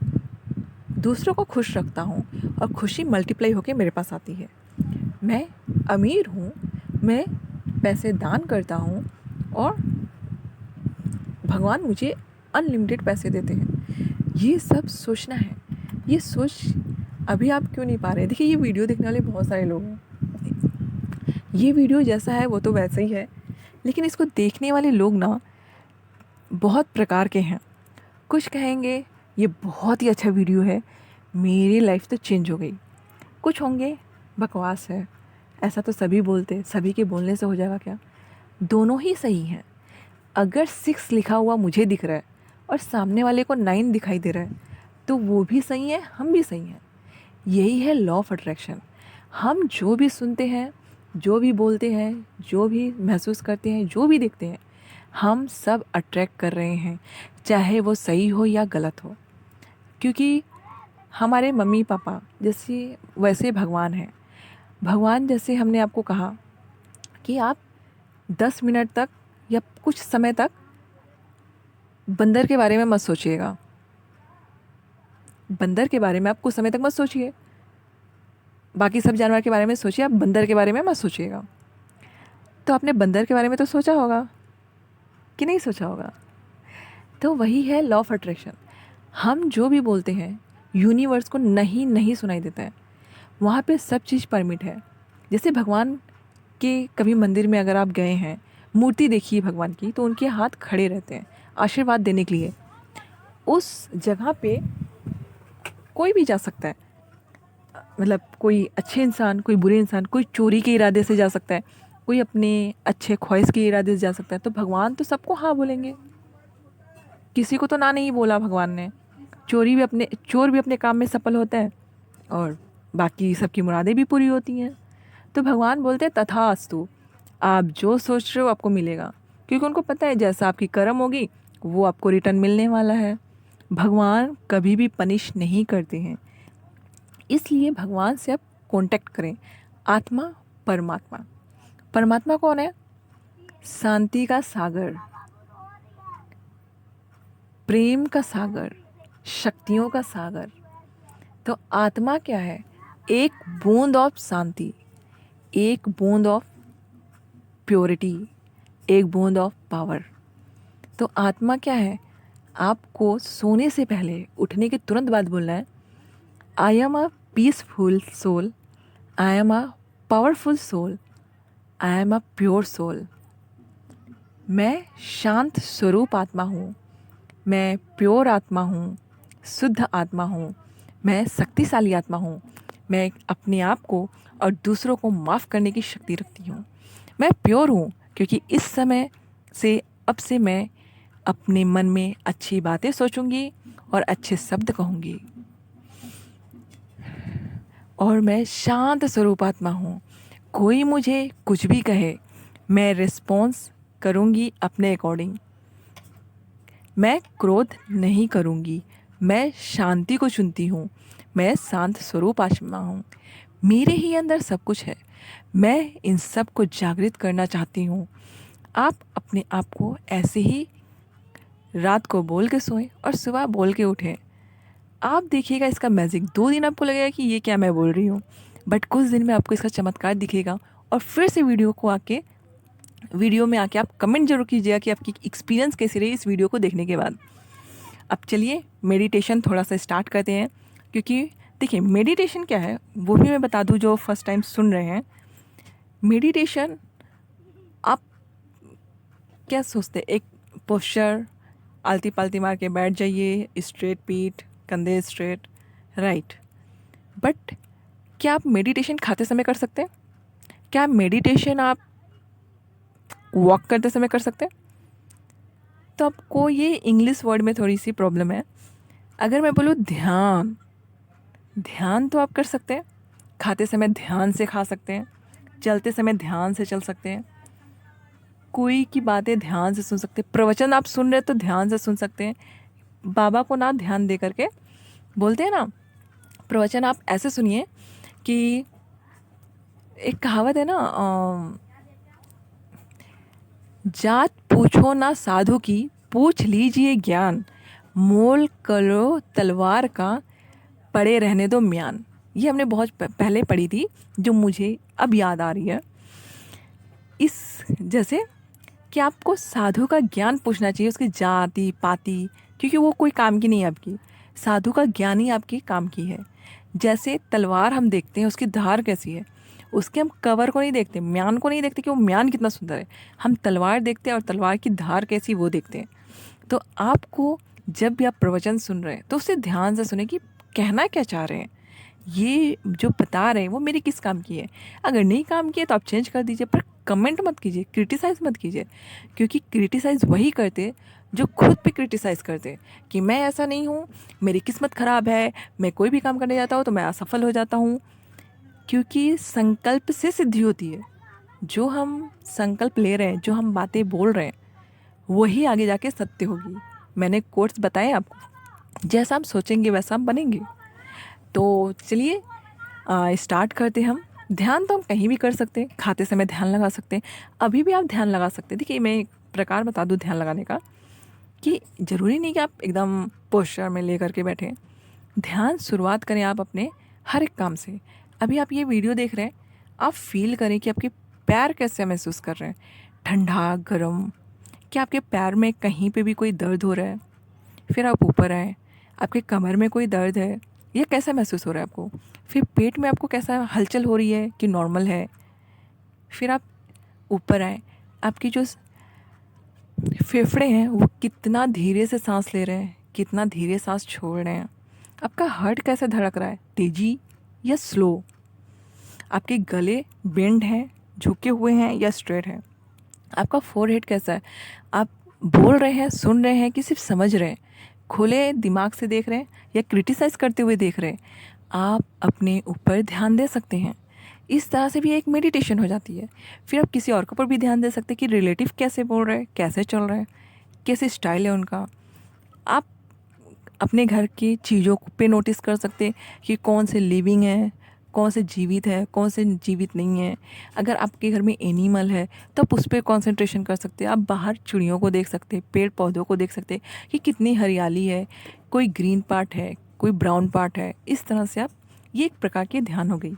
दूसरों को खुश रखता हूँ और खुशी मल्टीप्लाई होकर मेरे पास आती है। मैं अमीर हूँ, मैं पैसे दान करता हूँ और भगवान मुझे अनलिमिटेड पैसे देते हैं। ये सब सोचना है। ये सोच अभी आप क्यों नहीं पा रहे? देखिए, ये वीडियो देखने वाले बहुत सारे लोग हैं। ये वीडियो जैसा है वो तो वैसा ही है, लेकिन इसको देखने वाले लोग ना बहुत प्रकार के हैं। कुछ कहेंगे ये बहुत ही अच्छा वीडियो है, मेरी लाइफ तो चेंज हो गई। कुछ होंगे बकवास है, ऐसा तो सभी बोलते, सभी के बोलने से हो जाएगा क्या? दोनों ही सही हैं। अगर 6 लिखा हुआ मुझे दिख रहा है और सामने वाले को 9 दिखाई दे रहा है, तो वो भी सही है, हम भी सही हैं। यही है लॉ ऑफ अट्रैक्शन। हम जो भी सुनते हैं, जो भी बोलते हैं, जो भी महसूस करते हैं, जो भी देखते हैं, हम सब अट्रैक्ट कर रहे हैं, चाहे वो सही हो या गलत हो। क्योंकि हमारे मम्मी पापा जैसे वैसे भगवान हैं। भगवान जैसे हमने आपको कहा कि आप 10 मिनट तक या कुछ समय तक बंदर के बारे में मत सोचिएगा। बंदर के बारे में आप कुछ समय तक मत सोचिए, बाकी सब जानवर के बारे में सोचिए, आप बंदर के बारे में मत सोचिएगा। तो आपने बंदर के बारे में तो सोचा होगा कि नहीं सोचा होगा? तो वही है लॉ ऑफ अट्रैक्शन। हम जो भी बोलते हैं यूनिवर्स को नहीं नहीं सुनाई देता है, वहाँ पे सब चीज़ परमिट है। जैसे भगवान के कभी मंदिर में अगर आप गए हैं, मूर्ति देखिए भगवान की, तो उनके हाथ खड़े रहते हैं आशीर्वाद देने के लिए। उस जगह पे कोई भी जा सकता है, मतलब कोई अच्छे इंसान, कोई बुरे इंसान, कोई चोरी के इरादे से जा सकता है, कोई अपने अच्छे ख्वाहिश के इरादे से जा सकता है। तो भगवान तो सबको हाँ बोलेंगे, किसी को तो ना नहीं बोला भगवान ने। चोर भी अपने काम में सफल होता है और बाकी सबकी मुरादें भी पूरी होती हैं। तो भगवान बोलते हैं तथास्तु, आप जो सोच रहे हो आपको मिलेगा, क्योंकि उनको पता है जैसा आपकी कर्म होगी वो आपको रिटर्न मिलने वाला है। भगवान कभी भी पनिश नहीं करते हैं, इसलिए भगवान से आप कांटेक्ट करें। आत्मा, परमात्मा। परमात्मा कौन है? शांति का सागर, प्रेम का सागर, शक्तियों का सागर। तो आत्मा क्या है? एक बूंद ऑफ शांति, एक बूंद ऑफ प्योरिटी, एक बूंद ऑफ पावर। तो आत्मा क्या है? आपको सोने से पहले, उठने के तुरंत बाद बोलना है, I am a peaceful soul, I am a powerful soul, I am a pure soul. मैं शांत स्वरूप आत्मा हूँ, मैं प्योर आत्मा हूँ, शुद्ध आत्मा हूँ, मैं शक्तिशाली आत्मा हूँ, मैं अपने आप को और दूसरों को माफ़ करने की शक्ति रखती हूँ। मैं प्योर हूँ क्योंकि इस समय से, अब से मैं अपने मन में अच्छी बातें सोचूंगी और अच्छे शब्द कहूँगी। और मैं शांत स्वरूप आत्मा हूँ, कोई मुझे कुछ भी कहे मैं रिस्पॉन्स करूँगी अपने अकॉर्डिंग। मैं क्रोध नहीं करूँगी, मैं शांति को चुनती हूँ, मैं शांत स्वरूप आत्मा हूँ, मेरे ही अंदर सब कुछ है, मैं इन सब को जागृत करना चाहती हूँ। आप अपने आप को ऐसे ही रात को बोल के सोएं और सुबह बोल के उठें। आप देखिएगा इसका मैजिक। 2 दिन आपको लगेगा कि ये क्या मैं बोल रही हूँ, बट कुछ दिन में आपको इसका चमत्कार दिखेगा। और फिर से वीडियो में आके आप कमेंट जरूर कीजिएगा कि आपकी एक्सपीरियंस कैसी रही इस वीडियो को देखने के बाद। अब चलिए मेडिटेशन थोड़ा सा स्टार्ट करते हैं, क्योंकि देखिए मेडिटेशन क्या है वो भी मैं बता दूं जो फर्स्ट टाइम सुन रहे हैं। मेडिटेशन आप क्या सोचते हैं? एक पोस्चर, आलती पालती मार के बैठ जाइए, स्ट्रेट पीठ, कंधे स्ट्रेट, राइट। बट क्या आप मेडिटेशन खाते समय कर सकते हैं? क्या मेडिटेशन आप वॉक करते समय कर सकते हैं? तो आपको ये इंग्लिश वर्ड में थोड़ी सी प्रॉब्लम है। अगर मैं बोलूँ ध्यान, ध्यान तो आप कर सकते हैं। खाते समय ध्यान से खा सकते हैं, चलते समय ध्यान से चल सकते हैं, कोई की बातें ध्यान से सुन सकते हैं, प्रवचन आप सुन रहे हैं तो ध्यान से सुन सकते हैं। बाबा को ना ध्यान दे करके बोलते हैं ना, प्रवचन आप ऐसे सुनिए कि एक कहावत है ना, जात पूछो ना साधु की, पूछ लीजिए ज्ञान, मोल करो तलवार का, पड़े रहने दो म्यान। ये हमने बहुत पहले पढ़ी थी, जो मुझे अब याद आ रही है। इस जैसे कि आपको साधु का ज्ञान पूछना चाहिए, उसकी जाति पाति, क्योंकि वो कोई काम की नहीं है आपकी। साधु का ज्ञान ही आपकी काम की है। जैसे तलवार हम देखते हैं, उसकी धार कैसी है, उसके हम कवर को नहीं देखते, म्यान को नहीं देखते कि वो म्यान कितना सुंदर है। हम तलवार देखते हैं और तलवार की धार कैसी वो देखते हैं। तो आपको जब भी आप प्रवचन सुन रहे हैं तो उसे ध्यान से सुने कि कहना क्या चाह रहे हैं, ये जो बता रहे हैं वो मेरे किस काम की है। अगर नहीं काम की है तो आप चेंज कर दीजिए, पर कमेंट मत कीजिए, क्रिटिसाइज़ मत कीजिए। क्योंकि क्रिटिसाइज़ वही करते जो खुद पे क्रिटिसाइज़ करते कि मैं ऐसा नहीं हूँ, मेरी किस्मत ख़राब है, मैं कोई भी काम करने जाता हूँ तो मैं असफल हो जाता हूँ। क्योंकि संकल्प से सिद्धि होती है। जो हम संकल्प ले रहे हैं, जो हम बातें बोल रहे हैं, वही आगे जाके सत्य होगी। मैंने कोट्स बताए आपको, जैसा हम सोचेंगे वैसा हम बनेंगे। तो चलिए स्टार्ट करते हम। ध्यान तो हम कहीं भी कर सकते हैं, खाते समय ध्यान लगा सकते हैं, अभी भी आप ध्यान लगा सकते हैं। देखिए मैं एक प्रकार बता दूँ ध्यान लगाने का, कि ज़रूरी नहीं कि आप एकदम पोस्चर में ले करके बैठें। ध्यान शुरुआत करें आप अपने हर एक काम से। अभी आप ये वीडियो देख रहे हैं, आप फील करें कि आपके पैर कैसे महसूस कर रहे हैं, ठंडा गर्म, क्या आपके पैर में कहीं पे भी कोई दर्द हो रहा है। फिर आप ऊपर आएँ, आपके कमर में कोई दर्द है, ये कैसा महसूस हो रहा है आपको। फिर पेट में आपको कैसा हलचल हो रही है कि नॉर्मल है। फिर आप ऊपर आएँ, आपकी जो फेफड़े हैं वो कितना धीरे से सांस ले रहे हैं, कितना धीरे सांस छोड़ रहे हैं। आपका हार्ट कैसे धड़क रहा है, तेज़ी या स्लो। आपके गले बेंड हैं, झुके हुए हैं या स्ट्रेट हैं। आपका फोरहेड कैसा है, आप बोल रहे हैं, सुन रहे हैं कि सिर्फ समझ रहे हैं, खुले दिमाग से देख रहे हैं या क्रिटिसाइज़ करते हुए देख रहे हैं। आप अपने ऊपर ध्यान दे सकते हैं। इस तरह से भी एक मेडिटेशन हो जाती है। फिर आप किसी और के ऊपर भी ध्यान दे सकते हैं कि रिलेटिव कैसे बोल रहे हैं, कैसे चल रहे हैं, कैसे स्टाइल है उनका। आप अपने घर की चीज़ों पे नोटिस कर सकते हैं कि कौन से लिविंग है, कौन से जीवित है, कौन से जीवित नहीं है। अगर आपके घर में एनिमल है तो आप उस पर कॉन्सेंट्रेशन कर सकते हैं। आप बाहर चिड़ियों को देख सकते हैं, पेड़ पौधों को देख सकते हैं कि कितनी हरियाली है, कोई ग्रीन पार्ट है, कोई ब्राउन पार्ट है। इस तरह से आप, ये एक प्रकार की ध्यान हो गई।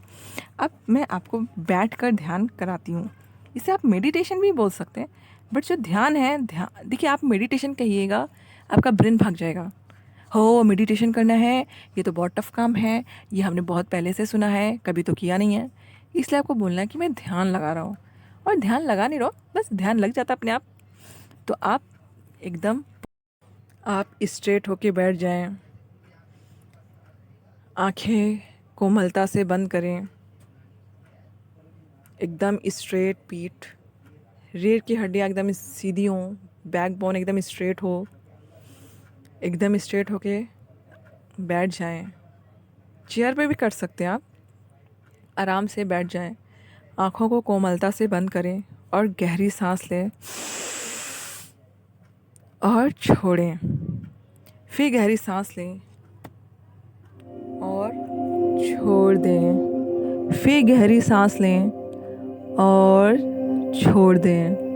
अब मैं आपको बैठ कर ध्यान कराती हूँ। इसे आप मेडिटेशन भी बोल सकते हैं, बट जो ध्यान है, ध्यान देखिए, आप मेडिटेशन कहिएगा आपका ब्रेन भाग जाएगा। हो मेडिटेशन करना है, ये तो बहुत टफ काम है, ये हमने बहुत पहले से सुना है, कभी तो किया नहीं है। इसलिए आपको बोलना है कि मैं ध्यान लगा रहा हूँ। और ध्यान लगा नहीं रहो, बस ध्यान लग जाता अपने आप। तो आप एकदम, आप स्ट्रेट होके बैठ जाएं, आंखें कोमलता से बंद करें, एकदम स्ट्रेट पीठ, रीढ़ की हड्डियाँ एकदम सीधी हों, बैकबोन एकदम स्ट्रेट हो, एकदम स्ट्रेट होके बैठ जाएं। चेयर पे भी कर सकते हैं आप। आराम से बैठ जाएं, आँखों को कोमलता से बंद करें और गहरी सांस लें और छोड़ें। फिर गहरी सांस लें और छोड़ दें। फिर गहरी सांस लें और छोड़ दें।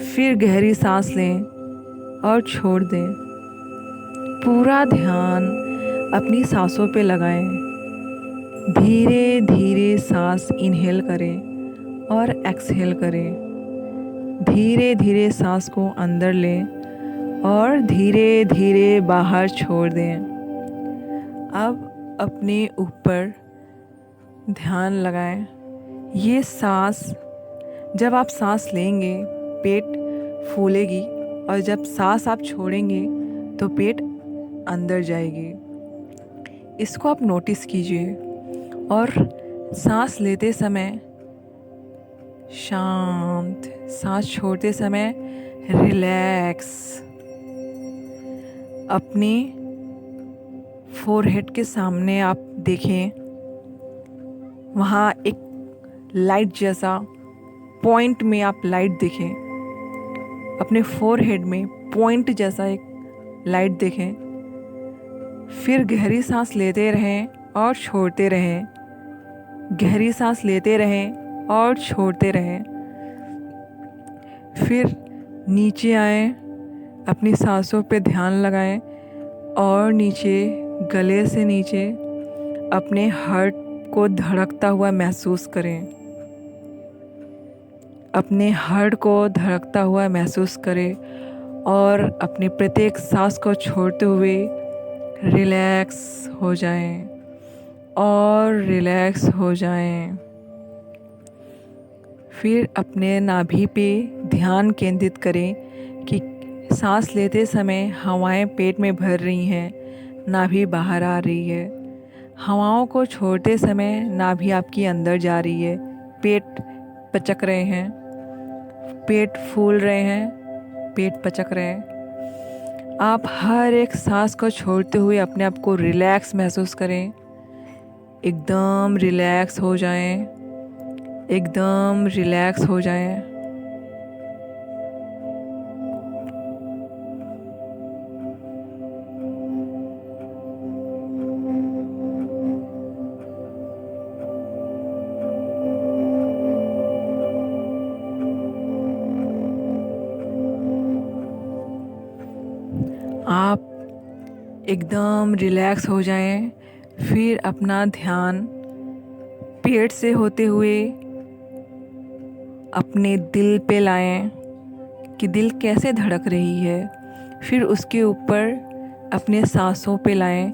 फिर गहरी सांस लें और छोड़ दें। पूरा ध्यान अपनी सांसों पे लगाएं। धीरे धीरे सांस इनहेल करें और एक्सहेल करें। धीरे धीरे सांस को अंदर लें और धीरे धीरे बाहर छोड़ दें। अब अपने ऊपर ध्यान लगाएं। ये सांस, जब आप सांस लेंगे पेट फूलेगी, और जब सांस आप छोड़ेंगे तो पेट अंदर जाएगी। इसको आप नोटिस कीजिए। और सांस लेते समय शांत, सांस छोड़ते समय रिलैक्स। अपने फोरहेड के सामने आप देखें, वहाँ एक लाइट जैसा पॉइंट में आप लाइट देखें। अपने फोरहेड में पॉइंट जैसा एक लाइट देखें। फिर गहरी सांस लेते रहें और छोड़ते रहें, गहरी सांस लेते रहें और छोड़ते रहें। फिर नीचे आएं, अपनी सांसों पे ध्यान लगाएं और नीचे, गले से नीचे अपने हार्ट को धड़कता हुआ महसूस करें। अपने हार्ट को धड़कता हुआ महसूस करें और अपनी प्रत्येक सांस को छोड़ते हुए रिलैक्स हो जाएं और रिलैक्स हो जाएं। फिर अपने नाभि पे ध्यान केंद्रित करें कि सांस लेते समय हवाएं पेट में भर रही हैं, नाभि बाहर आ रही है। हवाओं को छोड़ते समय नाभि आपकी अंदर जा रही है, पेट पचक रहे हैं, पेट फूल रहे हैं, पेट पचक रहे हैं। आप हर एक सांस को छोड़ते हुए अपने आप को रिलैक्स महसूस करें। एकदम रिलैक्स हो जाएं, एकदम रिलैक्स हो जाएं। आप एकदम रिलैक्स हो जाएं। फिर अपना ध्यान पेट से होते हुए अपने दिल पे लाएं कि दिल कैसे धड़क रही है। फिर उसके ऊपर अपने सांसों पे लाएं,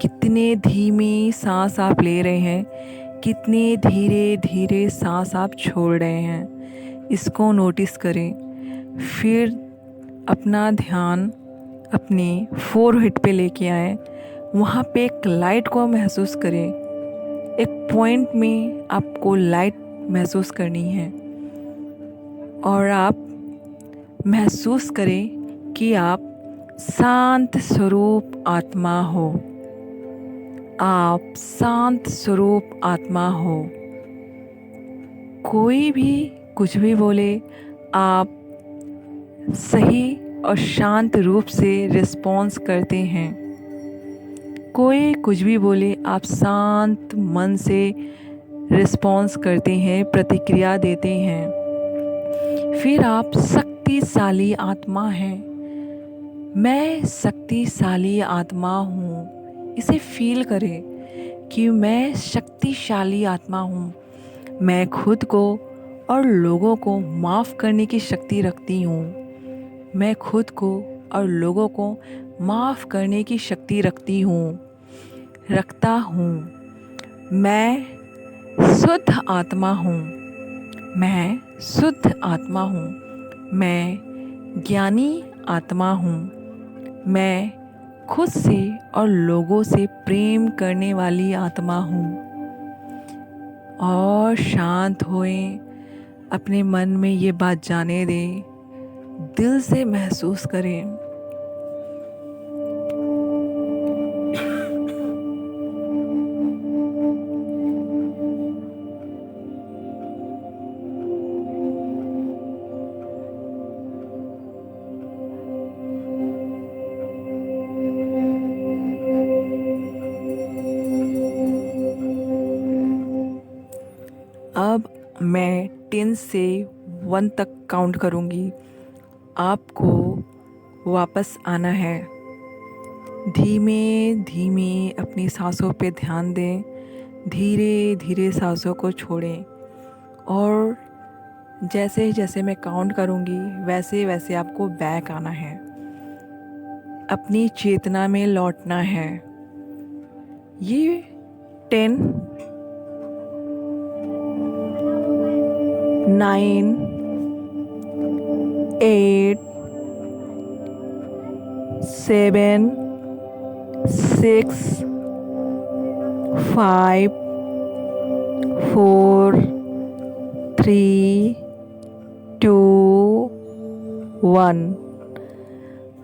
कितने धीमी सांस आप ले रहे हैं, कितने धीरे धीरे सांस आप छोड़ रहे हैं, इसको नोटिस करें। फिर अपना ध्यान अपने फोरहेड पे लेके आएं, वहाँ पे एक लाइट को महसूस करें। एक पॉइंट में आपको लाइट महसूस करनी है और आप महसूस करें कि आप शांत स्वरूप आत्मा हो। आप शांत स्वरूप आत्मा हो। कोई भी कुछ भी बोले, आप सही और शांत रूप से रिस्पॉन्स करते हैं। कोई कुछ भी बोले, आप शांत मन से रिस्पॉन्स करते हैं, प्रतिक्रिया देते हैं। फिर आप शक्तिशाली आत्मा हैं। मैं शक्तिशाली आत्मा हूँ। इसे फील करें कि मैं शक्तिशाली आत्मा हूँ। मैं खुद को और लोगों को माफ़ करने की शक्ति रखती हूँ। मैं खुद को और लोगों को माफ़ करने की शक्ति रखता हूँ। मैं शुद्ध आत्मा हूँ। मैं शुद्ध आत्मा हूँ। मैं ज्ञानी आत्मा हूँ। मैं खुद से और लोगों से प्रेम करने वाली आत्मा हूँ। और शांत होएं, अपने मन में ये बात जाने दें, दिल से महसूस करें। अब मैं 10 से 1 तक काउंट करूँगी। आपको वापस आना है। धीमे धीमे अपनी सांसों पे ध्यान दें, धीरे धीरे सांसों को छोड़ें और जैसे जैसे मैं काउंट करूँगी वैसे वैसे आपको बैक आना है, अपनी चेतना में लौटना है। ये 10 9, 8, 7, 6, 5, 4, 3, 2, 1।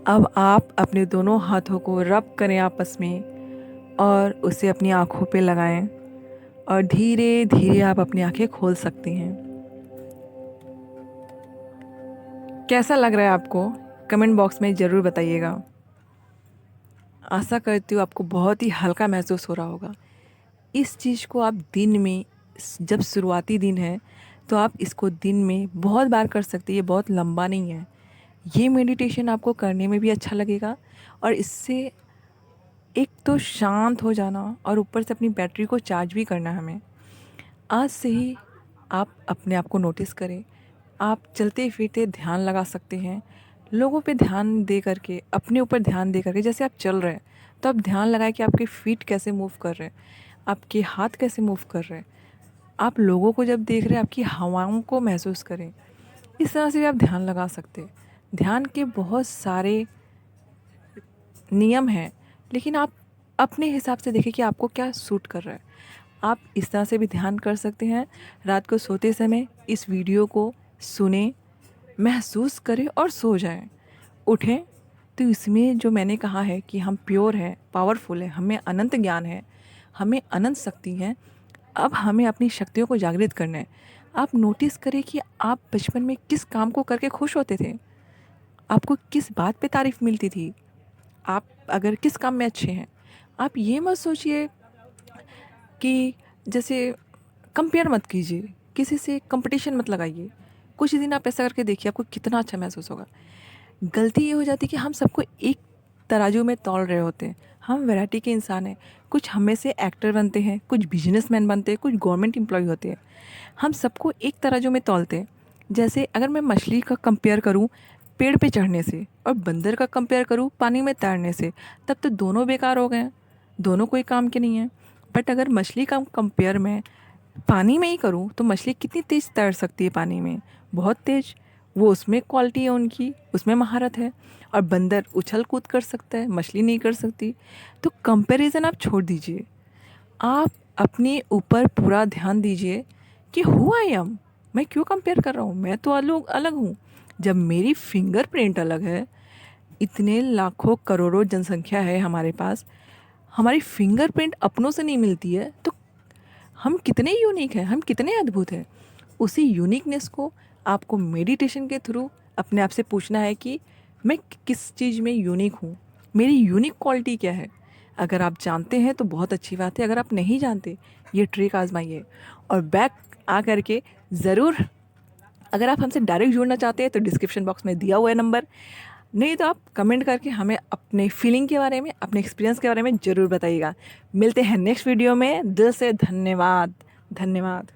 अब आप अपने दोनों हाथों को रब करें आपस में और उसे अपनी आँखों पे लगाएं और धीरे धीरे आप अपनी आँखें खोल सकती हैं। कैसा लग रहा है आपको? कमेंट बॉक्स में ज़रूर बताइएगा। आशा करती हूँ आपको बहुत ही हल्का महसूस हो रहा होगा। इस चीज़ को आप दिन में, जब शुरुआती दिन है तो आप इसको दिन में बहुत बार कर सकते हैं। ये बहुत लंबा नहीं है। ये मेडिटेशन आपको करने में भी अच्छा लगेगा और इससे एक तो शांत हो जाना और ऊपर से अपनी बैटरी को चार्ज भी करना है हमें। आज से ही आप अपने आप को नोटिस करें। आप चलते फिरते ध्यान लगा सकते हैं। लोगों पे ध्यान दे करके, अपने ऊपर ध्यान दे करके, जैसे आप चल रहे हैं तो आप ध्यान लगाएं कि आपके फीट कैसे मूव कर रहे हैं, आपके हाथ कैसे मूव कर रहे हैं। आप लोगों को जब देख रहे हैं आपकी हवाओं को महसूस करें। इस तरह से भी आप ध्यान लगा सकते हैं। ध्यान के बहुत सारे नियम हैं, लेकिन आप अपने हिसाब से देखें कि आपको क्या सूट कर रहा है। आप इस तरह से भी ध्यान कर सकते हैं। रात को सोते समय इस वीडियो को सुने, महसूस करें और सो जाएं। उठें तो इसमें जो मैंने कहा है कि हम प्योर हैं, पावरफुल हैं, हमें अनंत ज्ञान है, हमें अनंत शक्ति है। अब हमें अपनी शक्तियों को जागृत करना है। आप नोटिस करें कि आप बचपन में किस काम को करके खुश होते थे, आपको किस बात पे तारीफ़ मिलती थी, आप अगर किस काम में अच्छे हैं। आप ये मत सोचिए कि जैसे कंपेयर मत कीजिए, किसी से कंपटीशन मत लगाइए। कुछ दिन आप ऐसा करके देखिए, आपको कितना अच्छा महसूस होगा। गलती ये हो जाती है कि हम सबको एक तराजू में तौल रहे होते हैं। हम वैरायटी के इंसान हैं। कुछ हम में से एक्टर बनते हैं, कुछ बिजनेसमैन बनते हैं, कुछ गवर्नमेंट एम्प्लॉय होते हैं। हम सबको एक तराजू में तौलते हैं। जैसे अगर मैं मछली का कंपेयर करूं पेड़ पे चढ़ने से और बंदर का कंपेयर करूं पानी में तैरने से, तब तो दोनों बेकार हो गए हैं, दोनों कोई काम के नहीं हैं। बट अगर मछली का कंपेयर मैं पानी में ही करूं तो मछली कितनी तेज़ तैर सकती है पानी में, बहुत तेज़। वो उसमें क्वालिटी है, उनकी उसमें महारत है। और बंदर उछल कूद कर सकता है, मछली नहीं कर सकती। तो कंपैरिजन आप छोड़ दीजिए। आप अपने ऊपर पूरा ध्यान दीजिए कि हु आई एम, मैं क्यों कंपेयर कर रहा हूँ, मैं तो अलग अलग हूँ। जब मेरी फिंगरप्रिंट अलग है, इतने लाखों करोड़ों जनसंख्या है हमारे पास, हमारी फिंगरप्रिंट अपनों से नहीं मिलती है, तो हम कितने यूनिक हैं, हम कितने अद्भुत हैं। उसी यूनिकनेस को आपको मेडिटेशन के थ्रू अपने आप से पूछना है कि मैं किस चीज़ में यूनिक हूँ, मेरी यूनिक क्वालिटी क्या है। अगर आप जानते हैं तो बहुत अच्छी बात है, अगर आप नहीं जानते ये ट्रिक आजमाइए और बैक आ करके ज़रूर, अगर आप हमसे डायरेक्ट जुड़ना चाहते हैं तो डिस्क्रिप्शन बॉक्स में दिया हुआ है नंबर, नहीं तो आप कमेंट करके हमें अपने फीलिंग के बारे में, अपने एक्सपीरियंस के बारे में ज़रूर बताइएगा। मिलते हैं नेक्स्ट वीडियो में। दिल से धन्यवाद। धन्यवाद।